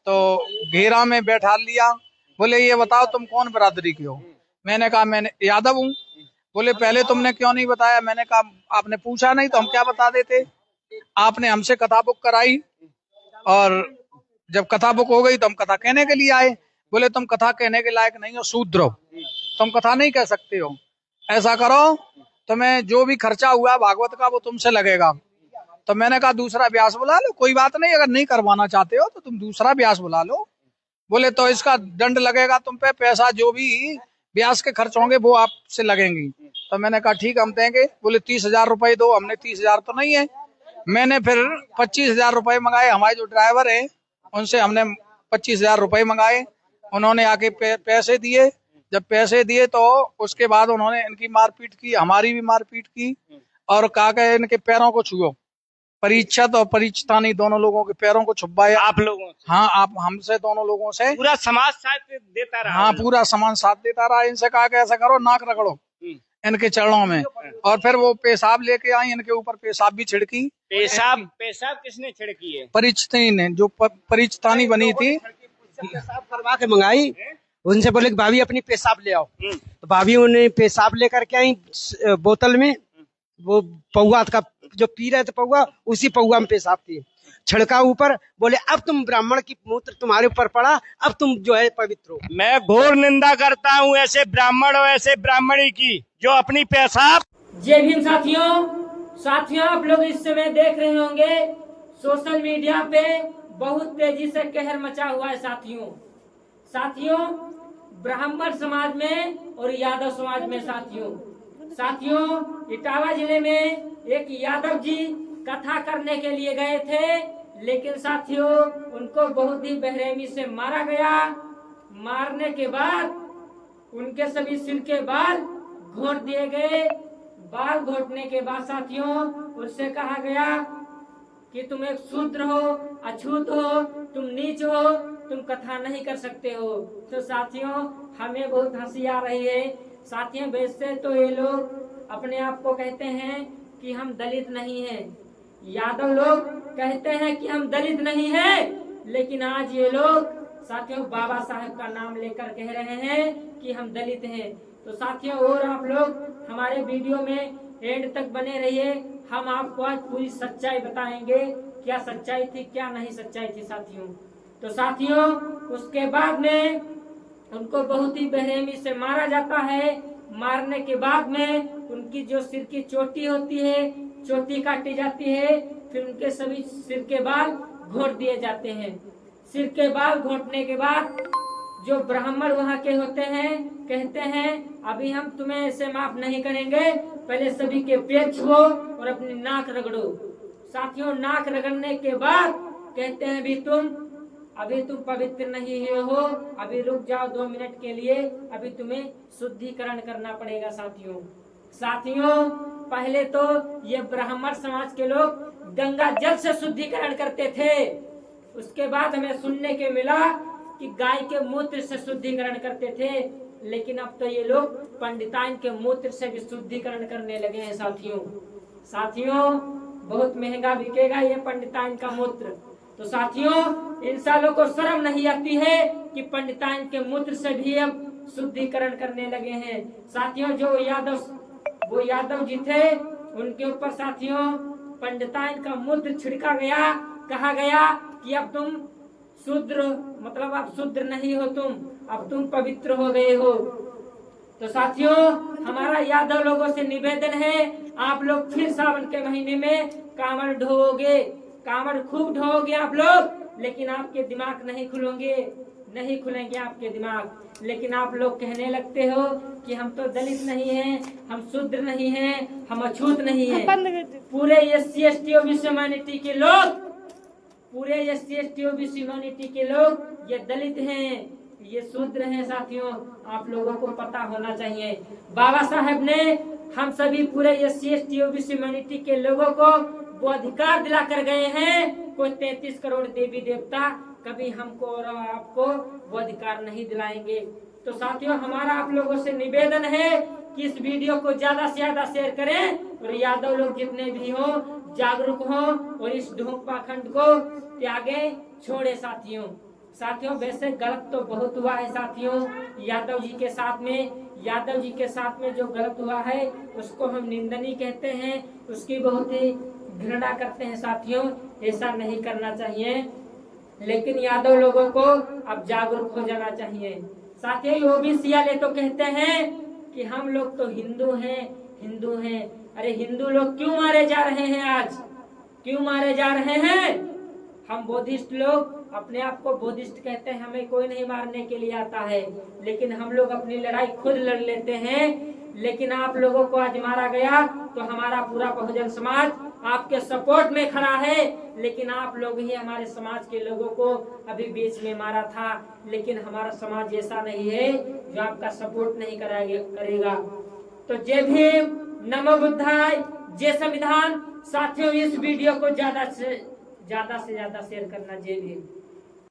तो घेरा में बैठा लिया। बोले ये बताओ तुम कौन बरादरी के हो? मैंने कहा मैंने यादव हूँ। बोले पहले तुमने क्यों नहीं बताया? मैंने कहा आपने पूछा नहीं तो हम क्या बता देते। आपने हमसे कथा बुक कराई और जब कथा बुक हो गई तो हम कथा कहने के लिए आए। बोले तुम कथा कहने के लायक नहीं हो, शूद्र हो, तुम कथा नहीं कह सकते हो। ऐसा करो तुम्हें जो भी खर्चा हुआ भागवत का वो तुमसे लगेगा। तो मैंने कहा दूसरा व्यास बुला लो, कोई बात नहीं, अगर नहीं करवाना चाहते हो तो तुम दूसरा व्यास बुला लो। बोले तो इसका दंड लगेगा तुम पे, पैसा जो भी व्यास के खर्च होंगे वो आपसे लगेंगी। तो मैंने कहा ठीक हम देंगे। बोले 30,000 रुपए दो। हमने 30,000 तो नहीं है। मैंने फिर 25,000 रुपए मंगाए। हमारे जो ड्राइवर है उनसे हमने 25,000 रुपए मंगाए। उन्होंने आके पैसे दिए। जब पैसे दिए तो उसके बाद उन्होंने इनकी मारपीट की, हमारी भी मारपीट की और कहा कि इनके पैरों को छुओ। परीक्षित और परीक्षितानी दोनों लोगों के पैरों को छुपाया। आप लोगों से? हाँ, आप हमसे, दोनों लोगों से। पूरा समाज साथ देता रहा? हाँ, पूरा समाज साथ देता रहा। इनसे कहा कि ऐसा करो नाक रगड़ो इनके चरणों में। और फिर वो पेशाब लेके आई, इनके ऊपर पेशाब भी छिड़की। पेशाब किसने छिड़की है? परीक्षितानी ने, जो परीक्षितानी बनी थी। पेशाब करवा के मंगाई। उनसे बोले कि भाभी अपनी पेशाब ले आओ। तो भाभी उन्हें पेशाब लेकर के आई बोतल में। वो पौआ का जो पी रहे थे पौआ, उसी पौआ में पेशाब थी, छिड़का ऊपर। बोले अब तुम ब्राह्मण की मूत्र तुम्हारे ऊपर पड़ा, अब तुम जो है पवित्र हो। मैं घोर निंदा करता हूँ ऐसे ब्राह्मण और ऐसे ब्राह्मणी की जो अपनी पेशाब। जय भीम साथियों, आप लोग इस समय देख रहे होंगे सोशल मीडिया पे बहुत तेजी से कहर मचा हुआ है साथियों ब्राह्मण समाज में और यादव समाज में। साथियों इटावा जिले में एक यादव जी कथा करने के लिए गए थे, लेकिन साथियों उनको बहुत ही बेरहमी से मारा गया। मारने के बाद उनके सभी सिर के बाल घोंट दिए गए। बाल घोंटने के बाद साथियों उससे कहा गया कि तुम एक शूद्र हो, अछूत हो, तुम नीच हो, तुम कथा नहीं कर सकते हो। तो साथियों हमें बहुत हंसी आ रही है। साथियों वैसे तो ये लोग अपने आप को कहते हैं कि हम दलित नहीं हैं, यादव लोग कहते हैं कि हम दलित नहीं हैं, लेकिन आज ये लोग साथियों बाबा साहेब का नाम लेकर कह रहे हैं कि हम दलित हैं। तो साथियों और आप लोग हमारे वीडियो में एंड तक बने रहिए। हम आपको आज पूरी सच्चाई बताएंगे, क्या सच्चाई थी क्या नहीं सच्चाई थी साथियों। तो साथियों उसके बाद में उनको बहुत ही बेरहमी से मारा जाता है। मारने के बाद में उनकी जो सिर की चोटी होती है, चोटी काटी जाती है। फिर उनके सभी सिर के बाल घोंट दिए जाते हैं। सिर के बाल घोंटने के बाद जो ब्राह्मण वहाँ के होते हैं कहते हैं अभी हम तुम्हें ऐसे माफ नहीं करेंगे, पहले सभी के पैर छुओ और अपनी नाक रगड़ो। साथियों नाक रगड़ने के बाद कहते हैं अभी तुम पवित्र नहीं हो, अभी रुक जाओ 2 मिनट के लिए, अभी तुम्हें शुद्धिकरण करना पड़ेगा। साथियों पहले तो ये ब्राह्मण समाज के लोग गंगा जल से शुद्धिकरण करते थे। उसके बाद हमें सुनने के मिला कि गाय के मूत्र से शुद्धिकरण करते थे, लेकिन अब तो ये लोग पंडिताइन के मूत्र से भी शुद्धिकरण करने लगे हैं। साथियों बहुत महंगा बिकेगा ये पंडिताइन का मूत्र। तो साथियों इन सालों को शर्म नहीं आती है कि पंडिताइन के मूत्र से भी अब शुद्धिकरण करने लगे हैं। साथियों जो वो यादव जी थे उनके ऊपर साथियों पंडिताइन का मूत्र छिड़का गया। कहा गया कि अब तुम शूद्र, मतलब अब शूद्र नहीं हो तुम, अब तुम पवित्र हो गए हो। तो साथियों हमारा यादव लोगों से निवेदन है, आप लोग फिर सावन के महीने में कांवड़ ढोओगे, कांवड़ खूब ढोओगे आप लोग, लेकिन आपके दिमाग नहीं खुलेंगे आपके दिमाग। लेकिन आप लोग कहने लगते हो कि हम तो दलित नहीं हैं, हम शूद्र नहीं हैं, हम अछूत नहीं हैं। पूरे SC ST OBC ह्यूमैनिटी के लोग, पूरे SC ST OBC ह्यूमैनिटी के लोग ये दलित हैं, ये शूद्र हैं। साथियों आप लोगों को पता होना चाहिए, बाबा साहेब ने हम सभी पूरे SC ST OBC ह्यूमैनिटी के लोगों को वो अधिकार दिला कर गए हैं। कोई 33 करोड़ देवी देवता कभी हमको और आपको वो अधिकार नहीं दिलाएंगे। तो साथियों हमारा आप लोगों से निवेदन है कि इस वीडियो को ज्यादा से ज्यादा शेयर करें और यादव लोग जितने भी हो जागरूक हो और इस ढोंग पाखंड को त्यागे छोड़े। साथियों वैसे गलत तो बहुत हुआ है साथियों, यादव जी के साथ में जो गलत हुआ है उसको हम निंदनीय कहते हैं, उसकी बहुत ही घृणा करते हैं साथियों, ऐसा नहीं करना चाहिए। लेकिन यादव लोगों को अब जागरूक हो जाना चाहिए। साथियों ओबीसी वाले तो कहते हैं कि हम लोग तो हिंदू हैं। अरे हिंदू लोग क्यों मारे जा रहे हैं आज, क्यों मारे जा रहे हैं? हम बुद्धिस्ट लोग अपने आप को बुद्धिस्ट कहते हैं, हमें कोई नहीं मारने के लिए आता है, लेकिन हम लोग अपनी लड़ाई खुद लड़ लेते हैं। लेकिन आप लोगों को आज मारा गया तो हमारा पूरा बहुजन समाज आपके सपोर्ट में खड़ा है, लेकिन आप लोग ही हमारे समाज के लोगों को अभी बीच में मारा था। लेकिन हमारा समाज ऐसा नहीं है जो आपका सपोर्ट नहीं करेगा। तो जय भीम, नमो बुद्धाय, जय संविधान। साथियों इस वीडियो को ज्यादा से ज्यादा शेयर करना। जय भीम।